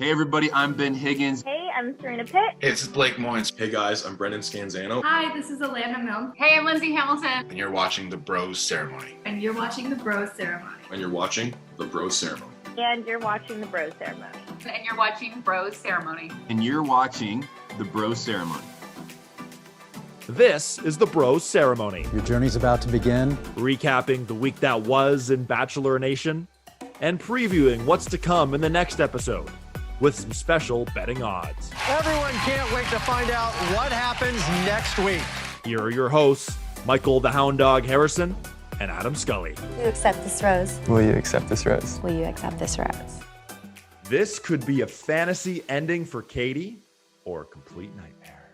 Hey everybody, I'm Ben Higgins. Hey, I'm Serena Pitt. Hey, this is Blake Moynes. Hey guys, I'm Brendan Scanzano. Hi, this is Alana Milne. Hey, I'm Lindsey Hamilton. And you're watching The Bros Ceremony. And you're watching The Bros Ceremony. And you're watching The Bros Ceremony. And you're watching The Bros Ceremony. And you're watching Bros Ceremony. And you're watching The Bros Ceremony. This is The Bros Ceremony. Your journey's about to begin. Recapping the week that was in Bachelor Nation and previewing what's to come in the next episode with some special betting odds. Everyone can't wait to find out what happens next week. Here are your hosts, Michael the Hound Dog Harrison and Adam Scully. Will you accept this rose? Will you accept this rose? Will you accept this rose? This could be a fantasy ending for Katie or a complete nightmare.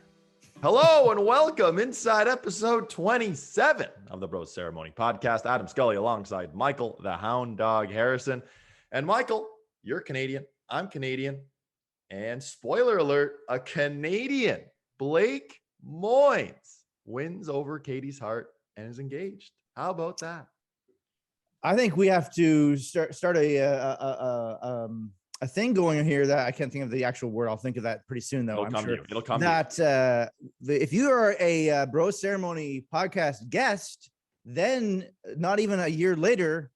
Hello and welcome inside episode 27 of the Bros Ceremony podcast. Adam Scully alongside Michael the Hound Dog Harrison. And Michael, you're Canadian. I'm Canadian. And spoiler alert, a Canadian, Blake Moynes, wins over Katie's heart and is engaged. How about that? I think we have to start a thing going here that I can't think of the actual word. I'll think of that pretty soon, though. It'll come that if you are a Bro Ceremony podcast guest, then not even a year later,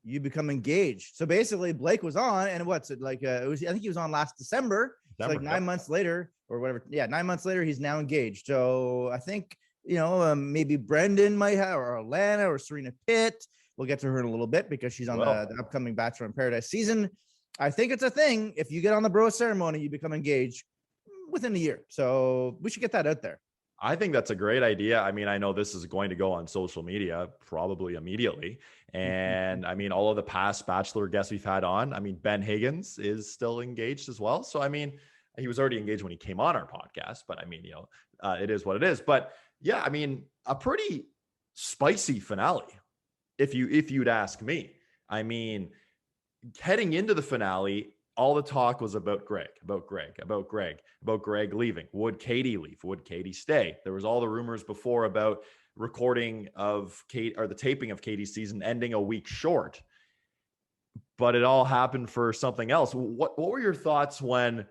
you become engaged. So basically, Blake was on, and what's it like? I think he was on last December. It's like 9 months later, or whatever. Yeah, 9 months later, he's now engaged. So I think maybe Brendan might have, or Alana, or Serena Pitt. We'll get to her in a little bit because she's on the upcoming Bachelor in Paradise season. I think it's a thing. If you get on the Bro Ceremony, you become engaged within a year. So we should get that out there. I think that's a great idea. I mean, I know this is going to go on social media probably immediately. And I mean, all of the past Bachelor guests we've had on, I mean, Ben Higgins is still engaged as well. So, I mean, he was already engaged when he came on our podcast, but I mean, it is what it is. But yeah, I mean, a pretty spicy finale, if you'd ask me. I mean, heading into the finale, all the talk was about Greg leaving. Would Katie leave? Would Katie stay? There was all the rumors before about recording of Kate, or the taping of Katie's season ending a week short, but it all happened for something else. What were your thoughts when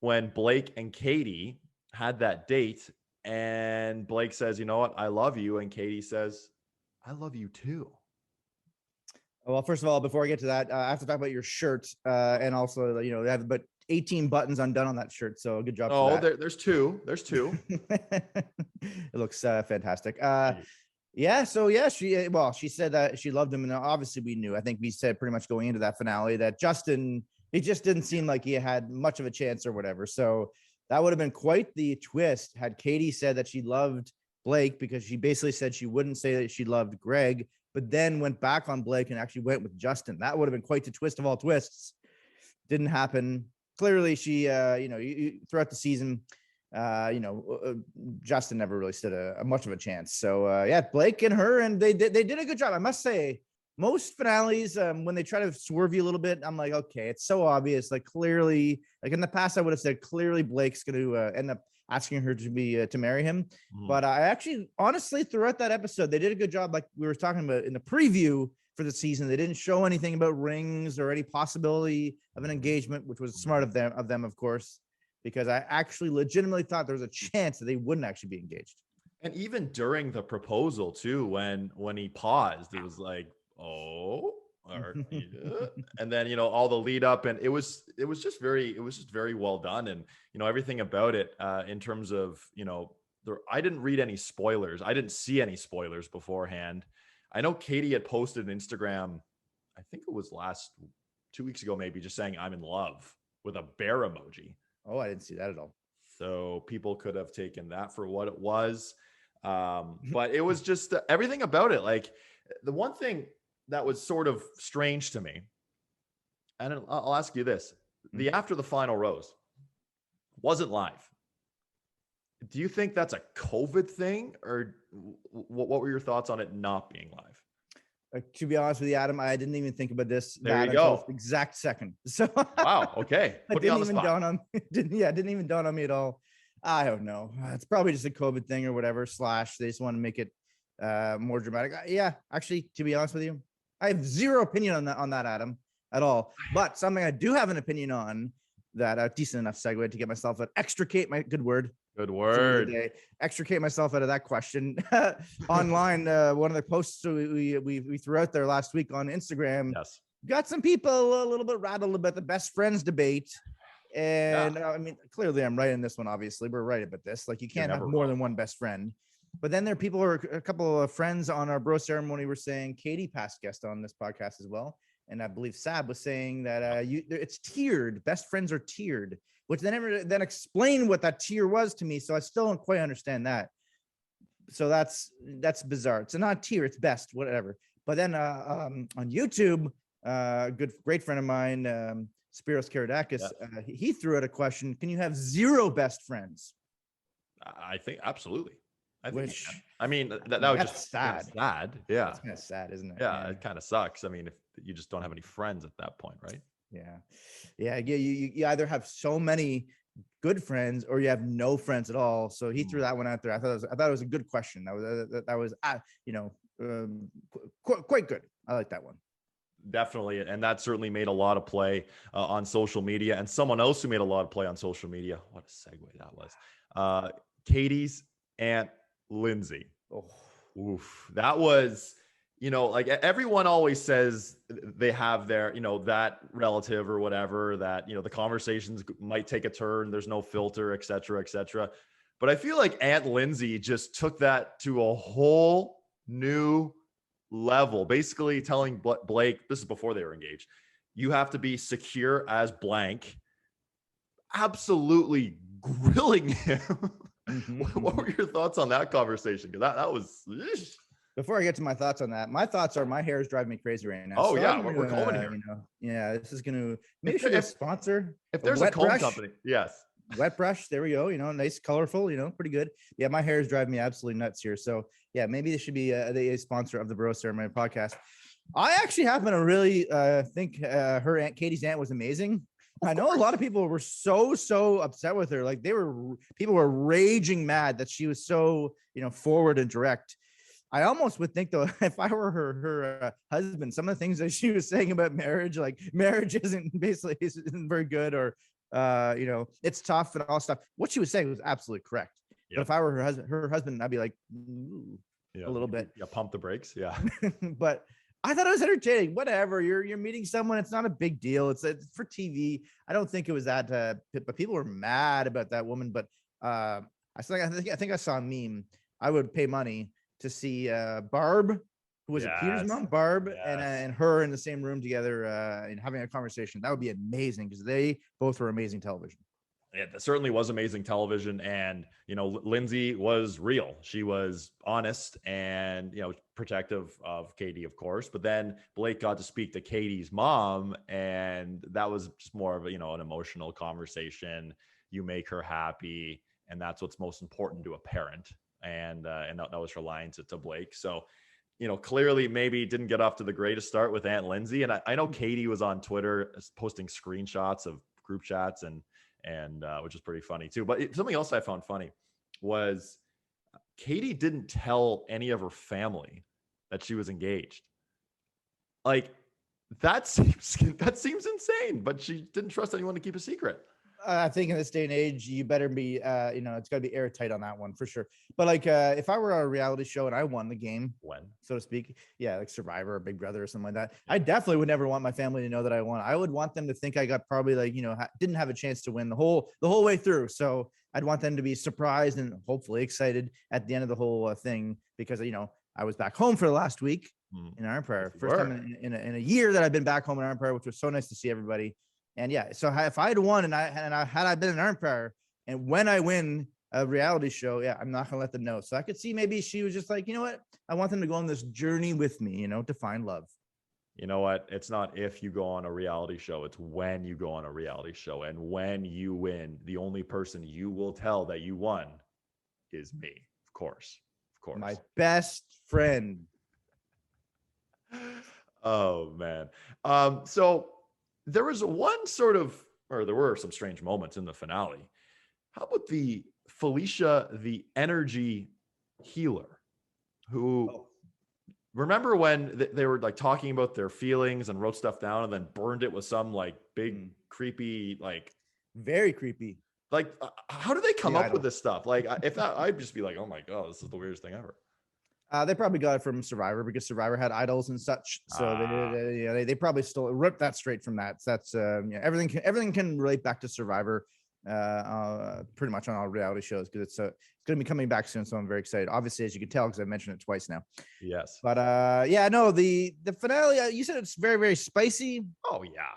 Blake and Katie had that date and Blake says, you know what, I love you, and Katie says, I love you too? Well, first of all, before I get to that, I have to talk about your shirt, and also, they have about 18 buttons undone on that shirt. So good job. Oh, there's two. It looks fantastic. She said that she loved him, and obviously we knew. I think we said pretty much going into that finale that Justin, it just didn't seem like he had much of a chance or whatever. So that would have been quite the twist had Katie said that she loved Blake, because she basically said she wouldn't say that she loved Greg, but then went back on Blake and actually went with Justin. That would have been quite the twist of all twists. Didn't happen. Clearly, she, throughout the season, Justin never really stood a much of a chance. So, Blake and her, and they did a good job. I must say, most finales, when they try to swerve you a little bit, I'm like, okay, it's so obvious. Like, clearly, like in the past, I would have said, clearly Blake's going to end up asking her to marry him. But I actually, honestly, throughout that episode, they did a good job. Like we were talking about in the preview for the season, they didn't show anything about rings or any possibility of an engagement, which was smart of them, of course, because I actually legitimately thought there was a chance that they wouldn't actually be engaged. And even during the proposal too, when he paused, it was like, oh, or, and then all the lead up, and it was just very well done, and everything about it in terms of I didn't read any spoilers. I didn't see any spoilers beforehand. I know Katie had posted an Instagram, I think it was 2 weeks ago, maybe, just saying I'm in love with a bear emoji. Oh, I didn't see that at all. So people could have taken that for what it was, but it was just everything about it. Like the one thing that was sort of strange to me, and I'll ask you this: the after the final rose wasn't live. Do you think that's a COVID thing, or what were your thoughts on it not being live? To be honest with you, Adam, I didn't even think about this. There you go. Exact second. So wow. Okay. It didn't even dawn on me. It didn't even dawn on me at all. I don't know. It's probably just a COVID thing or whatever. / they just want to make it more dramatic. Yeah, actually, to be honest with you, I have zero opinion on that, Adam, at all. But something I do have an opinion on that decent enough segue to get myself extricate my good word. Good word. Extricate myself out of that question online. One of the posts we threw out there last week on Instagram. Yes. Got some people a little bit rattled about the best friends debate. And I mean, clearly I'm right in this one. Obviously, we're right about this. Like, you can't have more than one best friend. But then there are people, or a couple of friends on our bro ceremony were saying, Katie, past guest on this podcast as well, and I believe Sab was saying that it's tiered. Best friends are tiered, which they never then explained what that tier was to me. So I still don't quite understand that. So that's bizarre. It's not tier, it's best, whatever. But then on YouTube, great friend of mine, Spiros Karadakis, he threw out a question: can you have 0 best friends? I think absolutely. I mean, that would that's just sad. Sad. Yeah. It's kind of sad, isn't it? Yeah, it kind of sucks. I mean, if you just don't have any friends at that point, right? Yeah. You either have so many good friends or you have no friends at all. So he threw that one out there. I thought it was a good question. That was quite good. I like that one. Definitely. And that certainly made a lot of play on social media. And someone else who made a lot of play on social media, what a segue that was, Katie's Aunt Lindsey. Oof. That was, like everyone always says they have their, that relative or whatever that, the conversations might take a turn. There's no filter, et cetera, et cetera. But I feel like Aunt Lindsey just took that to a whole new level, basically telling Blake, this is before they were engaged, you have to be secure as blank, absolutely grilling him. What were your thoughts on that conversation? Because that was before I get to my thoughts on that, my thoughts are my hair is driving me crazy right now. Oh, so yeah, we're combing here. This is gonna maybe should sponsor. If there's a comb company, yes. Wet brush, there we go. Nice, colorful, pretty good. Yeah, my hair is driving me absolutely nuts here. So yeah, maybe this should be a sponsor of the Bro Ceremony podcast. I actually happen to really think her aunt, Katie's aunt, was amazing. I know a lot of people were so upset with her. Like people were raging mad that she was so, forward and direct. I almost would think though, if I were her husband, some of the things that she was saying about marriage, like marriage isn't very good, or, it's tough and all stuff. What she was saying was absolutely correct. Yep. But if I were her husband, I'd be like, a little bit. Yeah. Pump the brakes. Yeah. But I thought it was entertaining. Whatever, you're meeting someone. It's not a big deal. It's for TV. I don't think it was that. But people were mad about that woman. But I think I saw a meme. I would pay money to see Barb, who was Peter's mom, Barb, and her in the same room together and having a conversation. That would be amazing because they both were amazing television. Yeah, that certainly was amazing television. And, Lindsey was real. She was honest and, protective of Katie, of course. But then Blake got to speak to Katie's mom, and that was just more of an emotional conversation. You make her happy, and that's what's most important to a parent. And that was her line to Blake. So, clearly maybe didn't get off to the greatest start with Aunt Lindsey. And I know Katie was on Twitter posting screenshots of group chats and which is pretty funny too. But something else I found funny was Katie didn't tell any of her family that she was engaged. Like that seems insane, but she didn't trust anyone to keep a secret. I think in this day and age, you better be, it's got to be airtight on that one for sure. But like, if I were on a reality show and I won the game, so to speak, like Survivor or Big Brother or something like that, I definitely would never want my family to know that I won. I would want them to think I got probably didn't have a chance to win the whole way through. So I'd want them to be surprised and hopefully excited at the end of the whole thing because I was back home for the last week in Iron Prayer, first time in a year that I've been back home in Iron Prayer, which was so nice to see everybody. And so if I had won and I been an empire, and when I win a reality show, I'm not gonna let them know. So I could see maybe she was just like, you know what? I want them to go on this journey with me, to find love. You know what? It's not if you go on a reality show, it's when you go on a reality show. And when you win, the only person you will tell that you won is me. Of course. My best friend. Oh man. So there was there were some strange moments in the finale. How about the Felicia, the energy healer, who remember when they were like talking about their feelings and wrote stuff down and then burned it with some like big creepy like Very creepy. Like, how do they come The up idol. with this stuff? Like, if that, I'd just be like, oh my god, this is the weirdest thing ever. They probably got it from Survivor because Survivor had idols and such. So they probably still ripped that straight from that. So that's everything can relate back to Survivor, pretty much on all reality shows because it's going to be coming back soon. So I'm very excited. Obviously, as you can tell, because I mentioned it twice now. Yes. But the finale. You said it's very, very spicy. Oh yeah.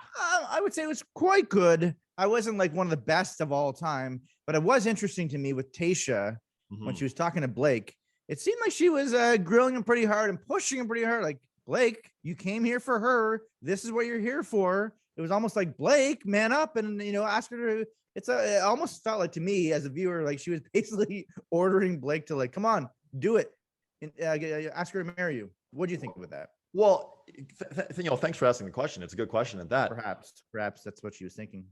I would say it was quite good. I wasn't like one of the best of all time, but it was interesting to me with Tayshia when she was talking to Blake. It seemed like she was grilling him pretty hard and pushing him pretty hard. Like, Blake, you came here for her. This is what you're here for. It was almost like, Blake, man up and, ask her to. It almost felt like to me as a viewer, like she was basically ordering Blake to like, come on, do it. And, ask her to marry you. What do you think about that? Well, thanks for asking the question. It's a good question at that. Perhaps that's what she was thinking.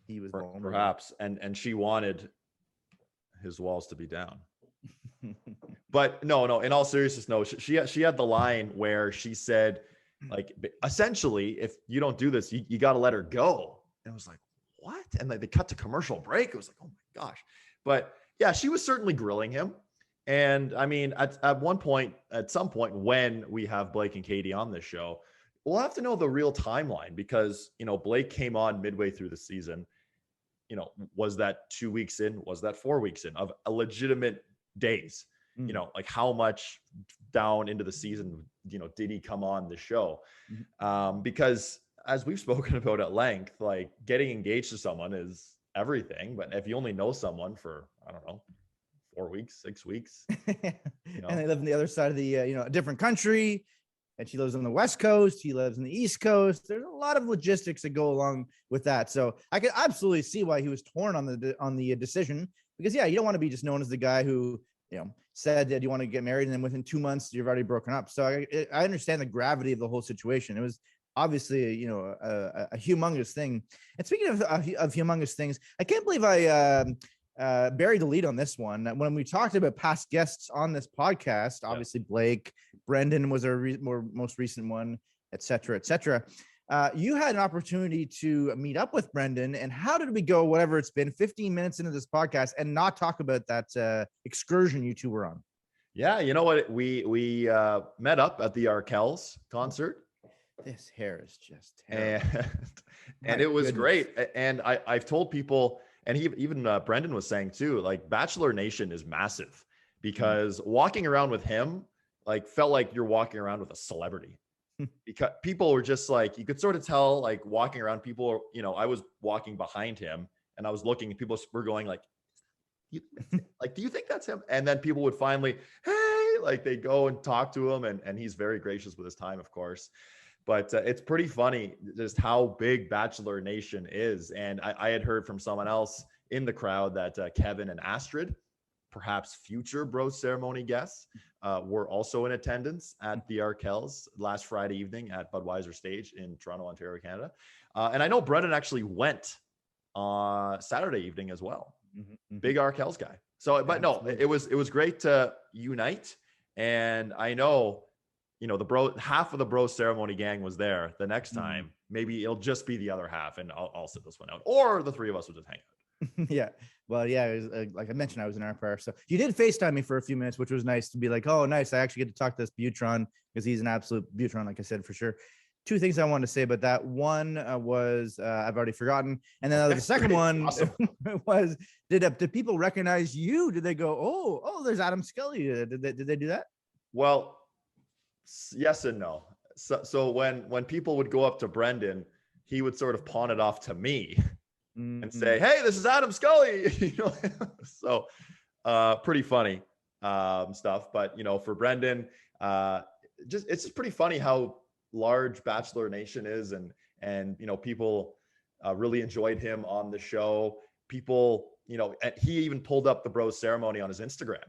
He was perhaps, and she wanted his walls to be down. But no, in all seriousness, no, she had the line where she said, like, essentially, if you don't do this, you got to let her go. And I was like, what? And they cut to commercial break. It was like, oh my gosh. But yeah, she was certainly grilling him. And I mean, at some point, when we have Blake and Katie on this show, we'll have to know the real timeline because, Blake came on midway through the season. Was that 2 weeks in? Was that 4 weeks in of a legitimate days? Like how much down into the season, did he come on the show? Because as we've spoken about at length, like getting engaged to someone is everything. But if you only know someone for, I don't know, 4 weeks, 6 weeks, and they live on the other side of the, a different country, and she lives on the West Coast. He lives on the East Coast. There's a lot of logistics that go along with that. So I could absolutely see why he was torn on the decision because you don't want to be just known as the guy who, said that you want to get married and then within 2 months you've already broken up. So I understand the gravity of the whole situation. It was obviously, a humongous thing. And speaking of humongous things, I can't believe I buried the lead on this one. When we talked about past guests on this podcast, obviously Blake, Brendan was our most recent one, et cetera, you had an opportunity to meet up with Brendan. And how did we go, whatever it's been, 15 minutes into this podcast and not talk about that excursion you two were on? Yeah, you know what? We met up at the Arkells concert. This hair is just terrible. And it was great. And I've told people, and even Brendan was saying too, like Bachelor Nation is massive because walking around with him, like felt like you're walking around with a celebrity. Because people were just like, you could sort of tell, like walking around, people, I was walking behind him and I was looking and people were going like, do you think that's him? And then people would finally, hey, like they go and talk to him and he's very gracious with his time, of course. But it's pretty funny just how big Bachelor Nation is. And I had heard from someone else in the crowd that Kevin and Astrid, perhaps future Bro Ceremony guests, were also in attendance at the Arkells last Friday evening at Budweiser Stage in Toronto, Ontario, Canada. And I know Brendan actually went Saturday evening as well. Big Arkells guy. So, but no, it was great to unite. And I know, half of the Bro Ceremony gang was there. The next time, maybe it'll just be the other half, and I'll sit this one out, or the three of us will just hang out. Yeah. Well, yeah, it was, like I mentioned, I was in our prayer. So you did FaceTime me for a few minutes, which was nice to be like, oh, nice. I actually get to talk to this Butron because he's an absolute Butron, like I said, for sure. Two things I wanted to say about that. One was I've already forgotten. And then the second one awesome. Was, did people recognize you? Did they go, oh, there's Adam Scully. Did they do that? Well, yes and no. So when people would go up to Brendan, he would sort of pawn it off to me. And say, hey, this is Adam Scully. So pretty funny stuff. But for Brendan, it's just pretty funny how large Bachelor Nation is, and people really enjoyed him on the show. People, and he even pulled up the Bro Ceremony on his Instagram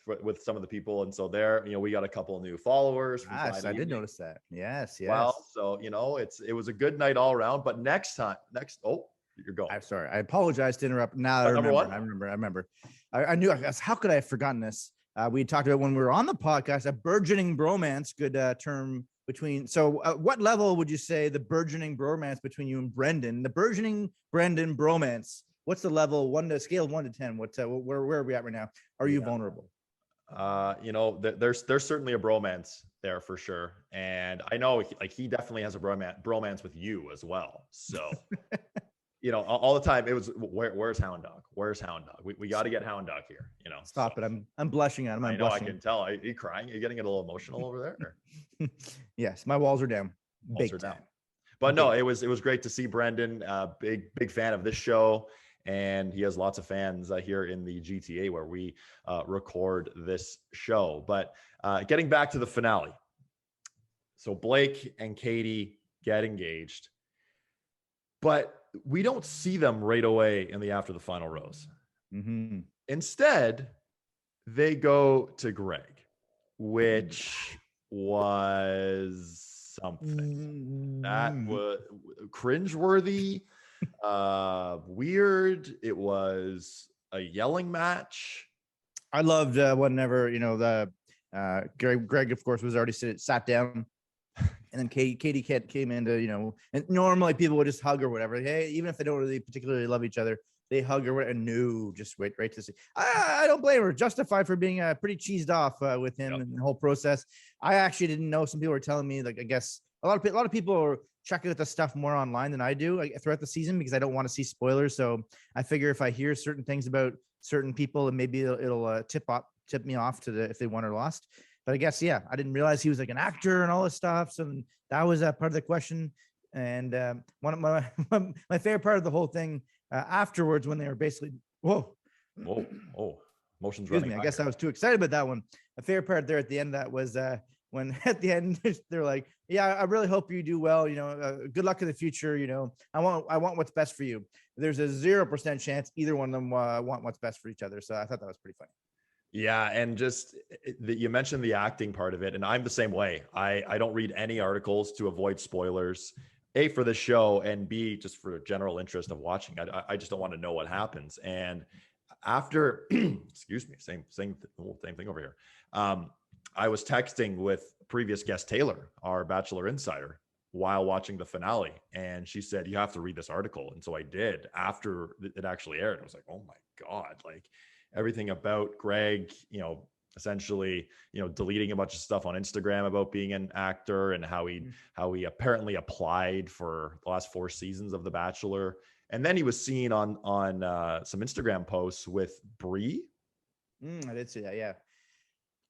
with some of the people, and so there, we got a couple of new followers. Yes, I did notice that. Yes. Well, so it was a good night all around. But you're going. I'm sorry. I apologize to interrupt. Now I remember. I knew. How could I have forgotten this? We talked about when we were on the podcast, a burgeoning bromance. Good term between. So, what level would you say the burgeoning bromance between you and Brendan? The burgeoning Brendan bromance. What's the level? Scale of 1 to 10. Where are we at right now? Are you vulnerable? There's certainly a bromance there for sure, and I know he definitely has a bromance with you as well. So, all the time it was where's Hound Dog? Where's Hound Dog? We got to get Hound Dog here. Stop it. I'm blushing at him. I know. I can tell. Are you crying? Are you getting a little emotional over there? Or? Yes, my walls are down. Big time. But no, it was great to see Brendan. Big fan of this show. And he has lots of fans here in the GTA where we record this show. But getting back to the finale. So Blake and Katie get engaged, but we don't see them right away in the after the final rose. Mm-hmm. Instead, they go to Greg, which was something that was cringeworthy. Weird. It was a yelling match. I loved whenever Greg of course was already sat down, and then Katie came into and normally people would just hug or whatever. Hey, even if they don't really particularly love each other, they hug or whatever. And no, just wait to see. I don't blame her. Justified for being pretty cheesed off with him and the whole process. I actually didn't know. Some people were telling me, like, I guess a lot of people are checking out the stuff more online than I do throughout the season because I don't want to see spoilers. So I figure if I hear certain things about certain people, and maybe it'll tip me off to if they won or lost. But I guess, I didn't realize he was like an actor and all this stuff. So that was part of the question. And one of my favorite part of the whole thing afterwards, when they were basically, emotions running. Excuse me, I guess I was too excited about that one. A favorite part there at the end that was when at the end they're like, I really hope you do well. Good luck in the future. I want what's best for you. There's a 0% chance either one of them want what's best for each other. So I thought that was pretty funny. Yeah, and just you mentioned the acting part of it, and I'm the same way. I don't read any articles to avoid spoilers. A, for the show, and B, just for general interest of watching. I just don't want to know what happens. And after, excuse me, same thing over here. I was texting with previous guest Taylor, our Bachelor insider, while watching the finale, and she said, "You have to read this article." And so I did after it actually aired. I was like, "Oh my God!" Like everything about Greg, essentially, deleting a bunch of stuff on Instagram about being an actor and how he apparently applied for the last 4 seasons of The Bachelor. And then he was seen on some Instagram posts with Bree. I did see that. Yeah.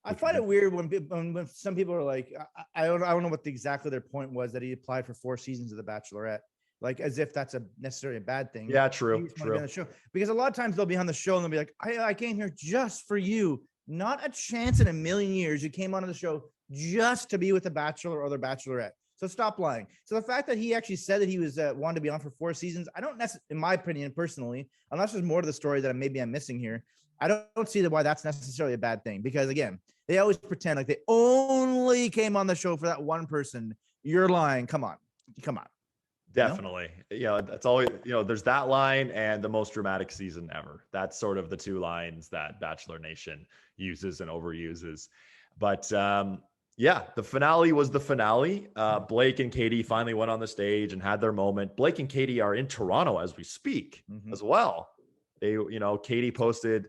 I find it weird when some people are like, I don't know what exactly their point was, that he applied for 4 seasons of The Bachelorette, like as if that's necessarily a bad thing. Yeah, true. On the show. Because a lot of times they'll be on the show and they'll be like, I came here just for you. Not a chance in a million years you came onto the show just to be with The Bachelor or The Bachelorette. So stop lying. So the fact that he actually said that he was wanted to be on for 4 seasons, I don't necessarily, in my opinion, personally, unless there's more to the story that maybe I'm missing here, I don't see why that's necessarily a bad thing. Because again, they always pretend like they only came on the show for that one person. You're lying. Come on. Definitely. That's always, there's that line and the most dramatic season ever. That's sort of the 2 lines that Bachelor Nation uses and overuses. But the finale was the finale. Blake and Katie finally went on the stage and had their moment. Blake and Katie are in Toronto as we speak as well. They, Katie posted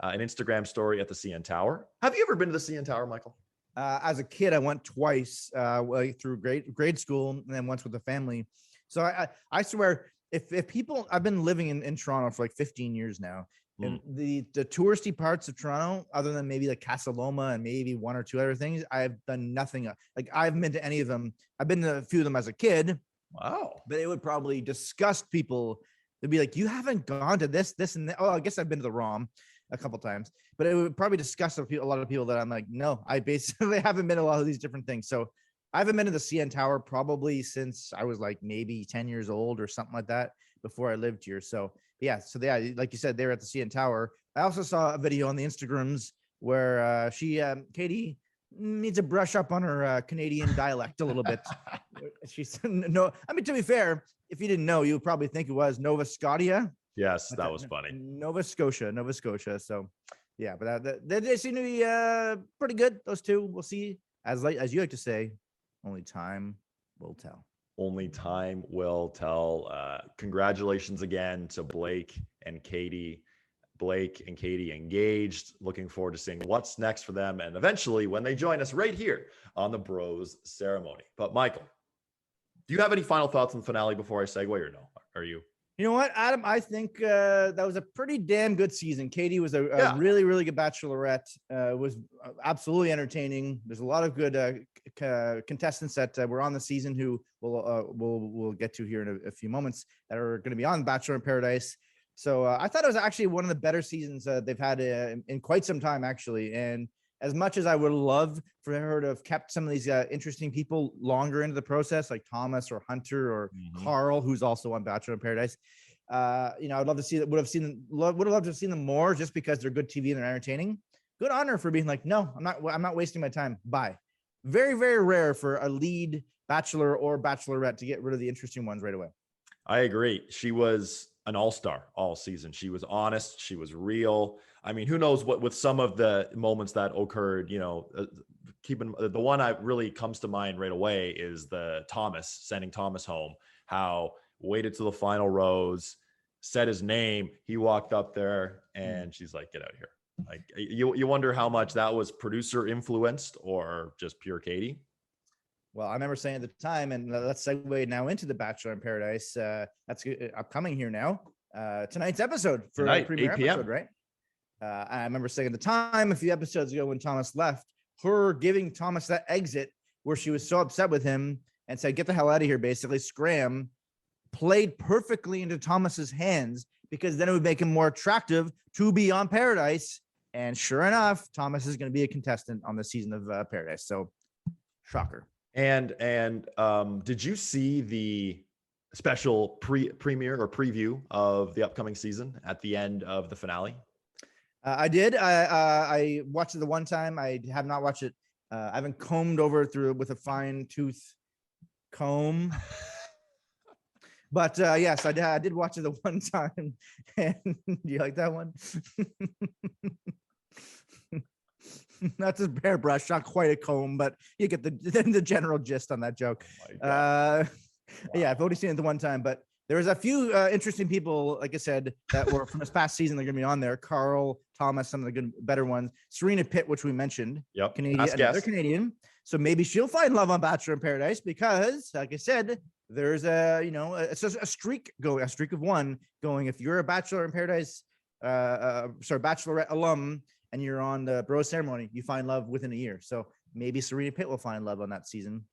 an Instagram story at the CN Tower. Have you ever been to the CN Tower, Michael? As a kid, I went twice through grade school and then once with the family. So I swear, if people, I've been living in Toronto for like 15 years now, and the touristy parts of Toronto, other than maybe like Casa Loma and maybe 1 or 2 other things, I've done nothing. Like I haven't been to any of them. I've been to a few of them as a kid. Wow. But it would probably disgust people. They'd be like, you haven't gone to this, and that. Oh, I guess I've been to the ROM a couple times, but it would probably disgust a lot of people that I'm like, no, I basically haven't been to a lot of these different things. So I haven't been to the CN Tower probably since I was like maybe 10 years old or something like that before I lived here. So like you said, they're at the CN Tower. I also saw a video on the Instagrams where Katie needs to brush up on her Canadian dialect a little bit. She said, no, I mean, to be fair, if you didn't know, you would probably think it was Nova Scotia. Yes, that was funny. Nova Scotia. So yeah, but they seem to be pretty good. Those 2. We'll see, as you like to say, Only time will tell. Only time will tell. Congratulations again to Blake and Katie. Blake and Katie engaged. Looking forward to seeing what's next for them. And eventually when they join us right here on the Bros Ceremony. But Michael, do you have any final thoughts on the finale before I segue, or no? Are you? You know what, Adam? I think that was a pretty damn good season. Katie was a really, really good Bachelorette. Was absolutely entertaining. There's a lot of good contestants that were on the season who we'll get to here in a few moments that are going to be on Bachelor in Paradise. So I thought it was actually one of the better seasons they've had in quite some time, actually. And as much as I would love for her to have kept some of these interesting people longer into the process, like Thomas or Hunter or Carl, who's also on Bachelor in Paradise, I'd love to see that. Would have loved to have seen them more, just because they're good TV and they're entertaining. Good on her for being like, no, I'm not wasting my time. Bye. Very, very rare for a lead Bachelor or Bachelorette to get rid of the interesting ones right away. I agree. She was an all-star all season. She was honest. She was real. I mean, who knows what with some of the moments that occurred, keeping the one I really comes to mind right away is the sending Thomas home, how waited to the final rose, said his name. He walked up there and she's like, get out of here. Like you wonder how much that was producer influenced or just pure Katie. Well, I remember saying at the time, and let's segue now into the Bachelor in Paradise. That's upcoming here now. Tonight's episode for Tonight, the premiere 8 p.m. episode, right? I remember saying at the time, a few episodes ago when Thomas left, her giving Thomas that exit where she was so upset with him and said, get the hell out of here, basically, scram, played perfectly into Thomas's hands, because then it would make him more attractive to be on Paradise. And sure enough, Thomas is going to be a contestant on the season of Paradise. So, shocker. And did you see the special premiere or preview of the upcoming season at the end of the finale? I did. I watched it the one time. I have not watched it. I haven't combed over through it with a fine tooth comb. But yes, I did watch it the one time. And do you like that one? That's a hairbrush, not quite a comb, but you get the general gist on that joke. Wow. Yeah, I've only seen it the one time, but there was a few interesting people, like I said, that were from this past season. They're going to be on there. Carl, Thomas, some of the better ones. Serena Pitt, which we mentioned. Yep. Canadian, another Canadian. So maybe she'll find love on Bachelor in Paradise, because, like I said, there's it's a streak of one going. If you're a Bachelor in Paradise, Bachelorette alum, and you're on the Bro Ceremony, you find love within a year. So maybe Serena Pitt will find love on that season.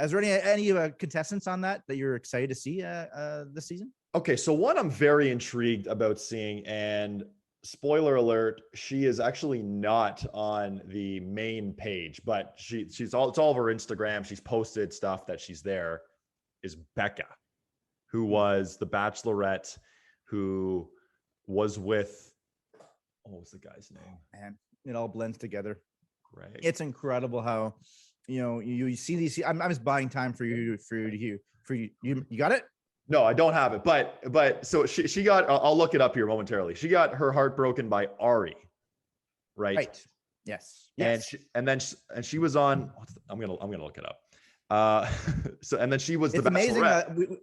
Is there any contestants on that you're excited to see this season? Okay, so one I'm very intrigued about seeing, and spoiler alert, she is actually not on the main page, but it's all over Instagram. She's posted stuff that she's there, is Becca, who was the Bachelorette, who was with, what was the guy's name? Man, it all blends together. Greg. It's incredible how, you see these. I'm just buying time for you you got it? No, I don't have it, but so she got, I'll look it up here momentarily. She got her heart broken by Ari, right? Yes. And then she was on, I'm gonna look it up. And then she was it's the amazing. Bachelorette.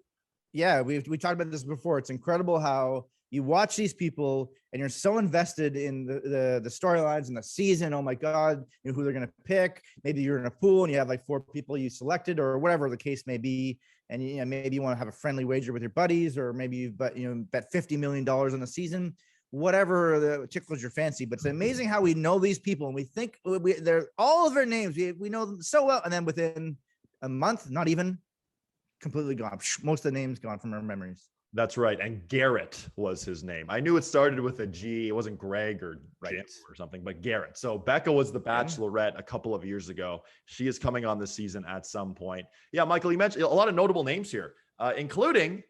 We talked about this before. It's incredible how you watch these people and you're so invested in the storylines and the season. Oh my God, who they're going to pick. Maybe you're in a pool and you have like 4 people you selected or whatever the case may be. And maybe you want to have a friendly wager with your buddies, or maybe you bet $50 million on the season, whatever tickles your fancy. But it's amazing how we know these people and we think they're all of their names. We know them so well. And then within a month, not even, completely gone. Most of the names gone from our memories. That's right. And Garrett was his name. I knew it started with a G. It wasn't Greg or Jim or something, but Garrett. So Becca was the Bachelorette a couple of years ago. She is coming on this season at some point. Yeah, Michael, you mentioned a lot of notable names here, including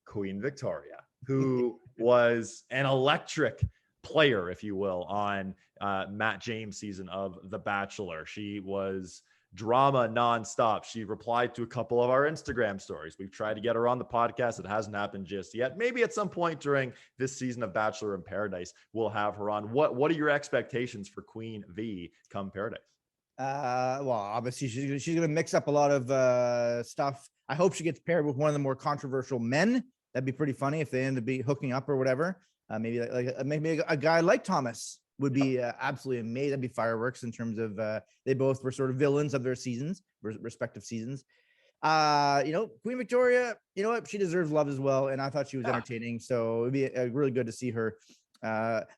Queen Victoria, who was an electric player, if you will, on Matt James' season of The Bachelor. She was drama nonstop. She replied to a couple of our Instagram stories. We've tried to get her on the podcast. It hasn't happened just yet. Maybe at some point during this season of Bachelor in Paradise, we'll have her on. What are your expectations for Queen V come Paradise? Well, obviously she's gonna mix up a lot of stuff. I hope she gets paired with one of the more controversial men. That'd be pretty funny if they end up be hooking up or whatever. Maybe a guy like Thomas would be absolutely amazing. That'd be fireworks in terms of they both were sort of villains of their seasons, respective seasons. Queen Victoria, you know what? She deserves love as well, and I thought she was entertaining. So it'd be really good to see her.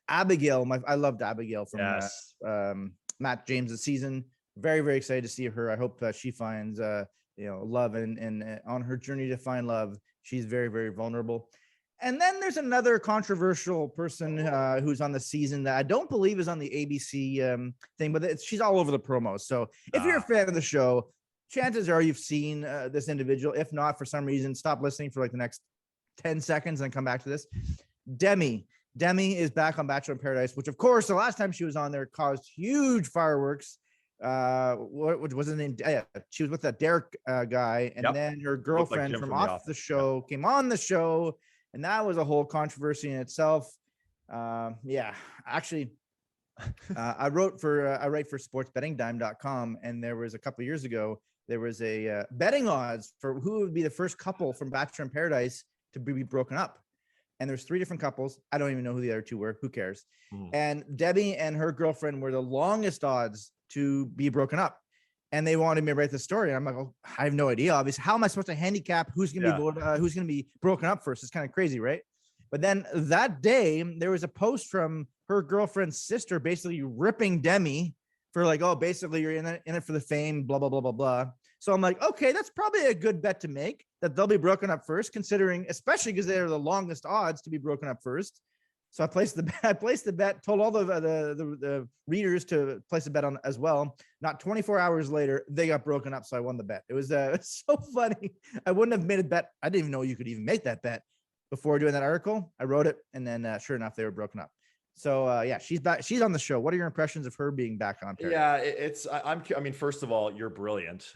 Abigail, I loved Abigail from Matt James's season. Very, very excited to see her. I hope she finds love and on her journey to find love. She's very, very vulnerable. And then there's another controversial person who's on the season that I don't believe is on the ABC thing, but she's all over the promos. So if you're a fan of the show, chances are you've seen this individual. If not, for some reason, stop listening for like the next 10 seconds and come back to this. Demi is back on Bachelor in Paradise, which of course the last time she was on there caused huge fireworks. What was the name? She was with that Derek guy, and then her girlfriend from off the show came on the show, and that was a whole controversy in itself. Actually, I write for sportsbettingdime.com, and there was a couple of years ago, there was a betting odds for who would be the first couple from Bachelor in Paradise to be broken up. And there's 3 different couples. I don't even know who the other 2 were. Who cares? And Debbie and her girlfriend were the longest odds to be broken up. And they wanted me to write the story. And I'm like, oh, I have no idea. Obviously, how am I supposed to handicap who's going to be broken up first? It's kind of crazy, right? But then that day, there was a post from her girlfriend's sister basically ripping Demi for like, oh, basically you're in it for the fame, blah, blah, blah, blah, blah. So I'm like, okay, that's probably a good bet to make that they'll be broken up first, considering, especially because they're the longest odds to be broken up first. So I placed the bet, told all the readers to place a bet on as well. Not 24 hours later, they got broken up. So I won the bet. It was so funny. I wouldn't have made a bet. I didn't even know you could even make that bet before doing that article. I wrote it, and then sure enough, they were broken up. So she's back. She's on the show. What are your impressions of her being back on Paradise? Yeah, I mean, first of all, you're brilliant.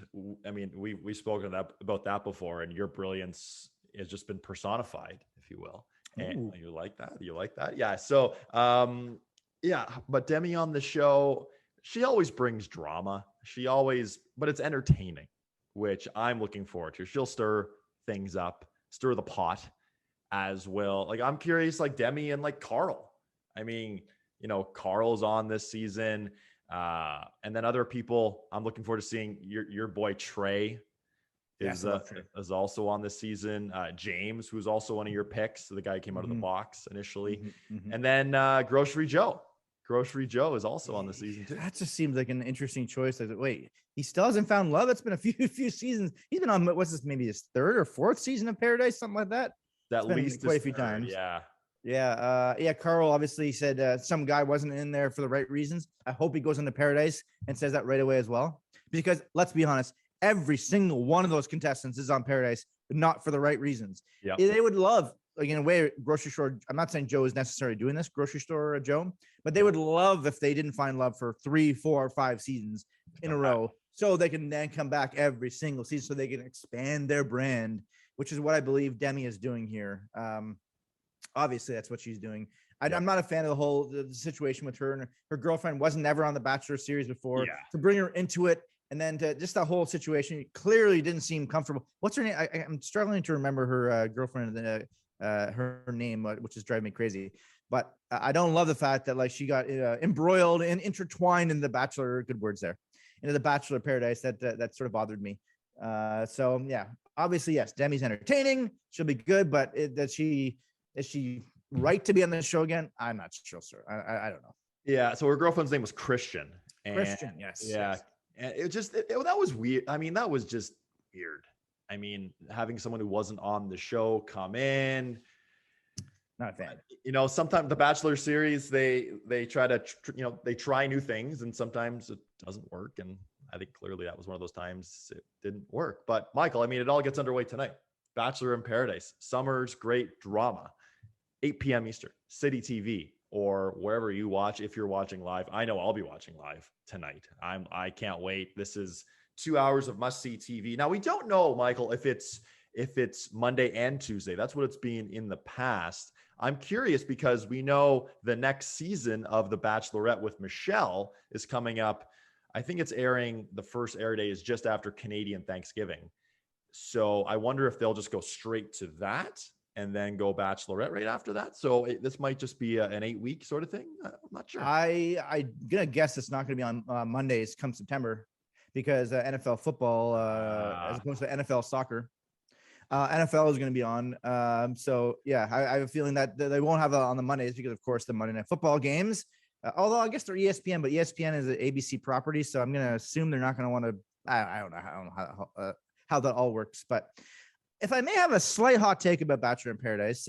I mean, we've spoken about that before, and your brilliance has just been personified, if you will. And you like that? Yeah. So, but Demi on the show, she always brings drama. But it's entertaining, which I'm looking forward to. She'll stir things up, stir the pot as well. Like, I'm curious, like Demi and like Carl. I mean, Carl's on this season. And then other people, I'm looking forward to seeing your boy Trey is also on this season. James, who's also one of your picks. So the guy who came out of the box initially. And then Grocery Joe. Grocery Joe is also on the season too. That just seems like an interesting choice. Wait, he still hasn't found love. It's been a few seasons. He's been on, what's this, maybe his 3rd or 4th season of Paradise, something like that. At least quite a few times. Yeah. Carl obviously said some guy wasn't in there for the right reasons. I hope he goes into Paradise and says that right away as well. Because let's be honest, every single one of those contestants is on Paradise, but not for the right reasons. Yeah, they would love, like, in a way, grocery store. I'm not saying Joe is necessarily doing this, grocery store Joe, but they would love if they didn't find love for 3, 4, or 5 seasons in a row, so they can then come back every single season, so they can expand their brand, which is what I believe Demi is doing here. Obviously, that's what she's doing. I'm not a fan of the situation with her, and her girlfriend wasn't never on the Bachelor series before. To bring her into it, and then to just that whole situation clearly didn't seem comfortable. What's her name? I'm struggling to remember her girlfriend, her name, which is driving me crazy. But I don't love the fact that like she got embroiled and intertwined in the Bachelor, good words there, into the Bachelor Paradise. That sort of bothered me. So yeah, obviously yes, Demi's entertaining. She'll be good, but is she right to be on the show again? I'm not sure, sir. I don't know. Yeah. So her girlfriend's name was Christian. Christian, yes. Yeah. Yes. And it just, that was weird. I mean, that was just weird. I mean, having someone who wasn't on the show come in. Not a fan. Sometimes the Bachelor series, they try to, they try new things, and sometimes it doesn't work. And I think clearly that was one of those times it didn't work. But Michael, I mean, it all gets underway tonight. Bachelor in Paradise, summer's great drama, 8 p.m. Eastern, City TV, or wherever you watch. If you're watching live, I know I'll be watching live tonight. I can't wait. This is 2 hours of must-see TV. Now, we don't know, Michael, if it's Monday and Tuesday. That's what it's been in the past. I'm curious because we know the next season of The Bachelorette with Michelle is coming up. I think it's airing, the first air day is just after Canadian Thanksgiving. So I wonder if they'll just go straight to that and then go Bachelorette right after that. So this might just be an 8-week sort of thing. I'm not sure. I'm gonna guess it's not gonna be on Mondays come September because NFL football, as opposed to NFL soccer, NFL is gonna be on. So yeah, I have a feeling that they won't have it on the Mondays because, of course, the Monday Night Football games. Although I guess they're ESPN, but ESPN is an ABC property, so I'm gonna assume they're not gonna want to. I don't know how that all works, but. If I may have a slight hot take about Bachelor in Paradise,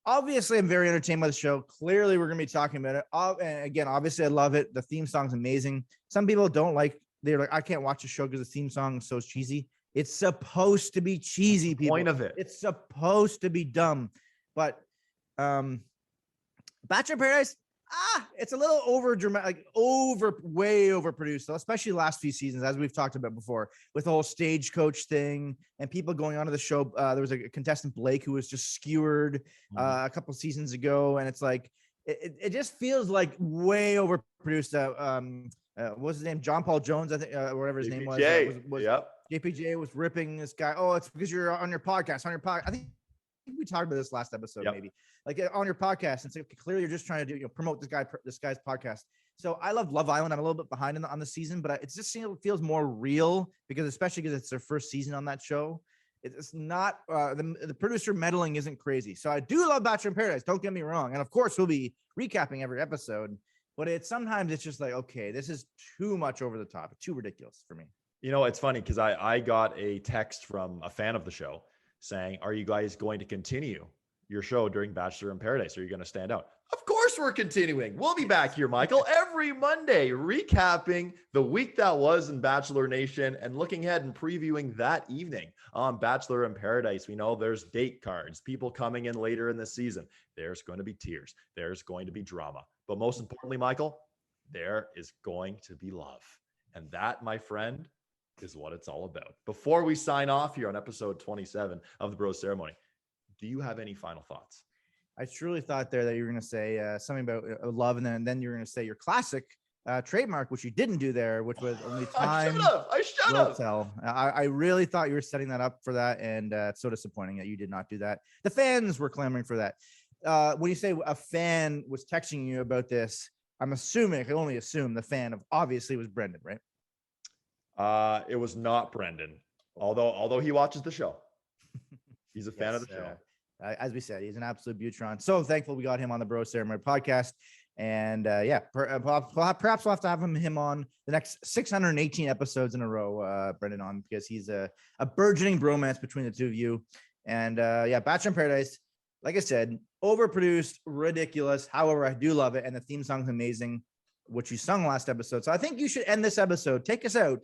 obviously I'm very entertained by the show. Clearly, we're going to be talking about it. And again, obviously, I love it. The theme song's amazing. Some people don't like. They're like, I can't watch the show because the theme song is so cheesy. It's supposed to be cheesy, people. Point of it. It's supposed to be dumb, but Bachelor in Paradise. It's a little over dramatic, way overproduced, so especially the last few seasons, as we've talked about before, with the whole stagecoach thing and people going onto the show. There was a contestant, Blake, who was just skewered a couple of seasons ago, and it's like it just feels like way overproduced. What was his name? John Paul Jones, I think, whatever his name was. Yep. JPJ was ripping this guy. Oh, it's because you're on your podcast. I think we talked about this last episode, maybe like on your podcast. And so clearly you're just trying to promote this guy's podcast. So I love Love Island. I'm a little bit behind on the season, but it just feels more real especially because it's their first season on that show. It's not the producer meddling isn't crazy. So I do love Bachelor in Paradise. Don't get me wrong. And of course we'll be recapping every episode, but sometimes it's just like, okay, this is too much over the top, too ridiculous for me. You know, it's funny because I got a text from a fan of the show saying, are you guys going to continue your show during Bachelor in Paradise? Are you going to stand out? Of course we're continuing. We'll be back here, Michael, every Monday, recapping the week that was in Bachelor Nation and looking ahead and previewing that evening on Bachelor in Paradise. We know there's date cards, people coming in later in the season. There's going to be tears. There's going to be drama. But most importantly, Michael, there is going to be love. And that, my friend, is what it's all about. Before we sign off here on episode 27 of the Bros Ceremony, do you have any final thoughts? I truly thought there that you were going to say something about love, and then you're going to say your classic trademark, which you didn't do there, which was only time. I should have. Tell. I really thought you were setting that up for that, and it's so disappointing that you did not do that. The fans were clamoring for that. When you say a fan was texting you about this, I'm assuming, I can only assume the fan obviously was Brendan, right? It was not Brendan, although he watches the show. He's a fan of the show. As we said, he's an absolute Butron. So thankful we got him on the Bro Ceremony podcast. And perhaps we'll have to have him on the next 618 episodes in a row, Brendan, on, because he's a burgeoning bromance between the two of you. And Bachelor in Paradise, like I said, overproduced, ridiculous. However, I do love it. And the theme song's amazing, which you sung last episode. So I think you should end this episode. Take us out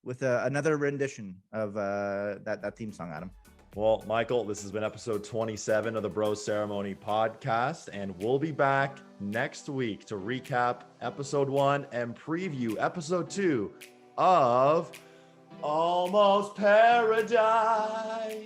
with another rendition of that theme song, Adam. Well, Michael, this has been episode 27 of the Bro Ceremony podcast, and we'll be back next week to recap episode 1 and preview episode 2 of Almost Paradise.